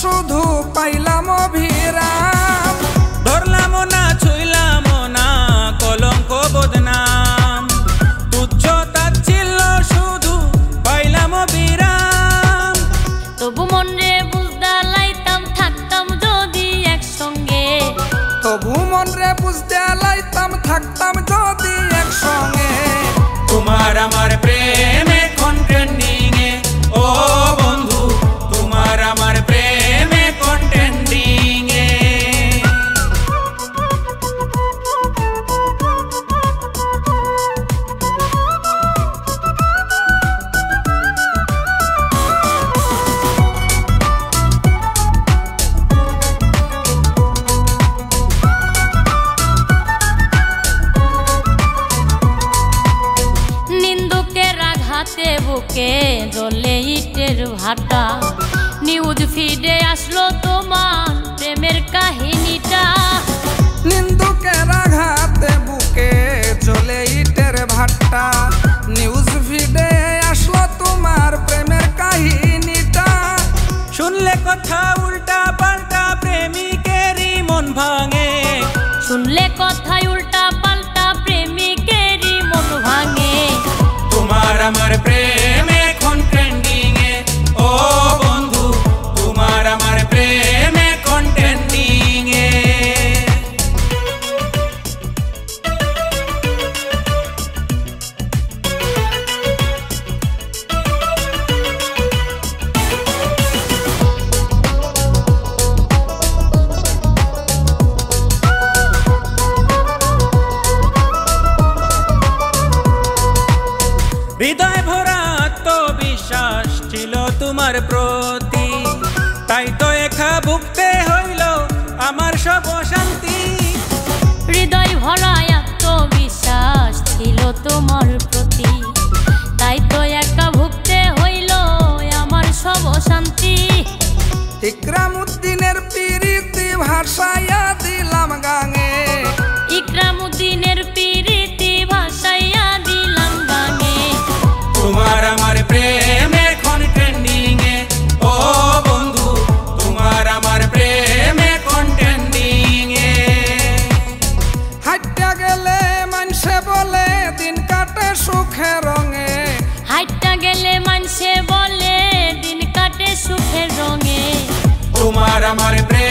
শুধু পাইলাম অভিরাম। ধরলাম না ছুইলাম না কলঙ্ক বদনাম, তুচ্ছ তাচ্ছিল্য শুধু পাইলাম অভিরাম। তবু মন রে বুঝদা লাইতাম থাকতাম যদি একসঙ্গে, তবু মন রে বুঝতে লাইতাম থাকতাম যদি একসঙ্গে। তোমার আমার প্রেম এখন ট্রেন্ডিং এ ও বন্ধু, তোমার আমার প্রেম এখন ট্রেন্ডিং এ। হাতে বুকে জ্বলে ইটের ভাটা, নিউজ ফিডে আসলো তোমার প্রেমের কাহিনীটা। নিন্দুকের আঘাতে বুকে জ্বলে ইটের ভাটা, নিউজ ফিডে আসলো তোমার প্রেমের কাহিনীটা। শুনলে কথা উল্টা পাল্টা প্রেমিকেরই মন ভাঙে, শুনলে কথা উল্টা পাল্টা প্রেমিকেরই মন ভাঙে। তোমার আমার প্রেম এখন ট্রেন্ডিং এ ও বন্ধু, তোমার আমার প্রেম এখন ট্রেন্ডিং এ। হৃদয় ভরা আত্মবিশ্বাস ছিল তোমার প্রতি, তাই তো একা ভুগতে হইল আমার সব শান্তি। হৃদয় ভরা আত্মবিশ্বাস ছিল তোমার প্রতি, তাই তো একা ভুগতে হইল আমার সব শান্তি। ইকরামউদ্দিনের পিরিতি ভাষাইয়া দিলাম গাঙে, ইকরামউদ্দিনের পিরিতি ভাষাইয়া দিলাম গাঙে। তোমার আমার প্রেম এখন ট্রেন্ডিং এ ও বন্ধু, তোমার আমার প্রেম এখন ট্রেন্ডিং এ। হাইটা গেলে মানুষে বলে দিন কাটে সুখে রঙে, হাইটা গেলে মানুষে বলে দিন কাটে সুখের রঙে। তোমার আমার প্রেম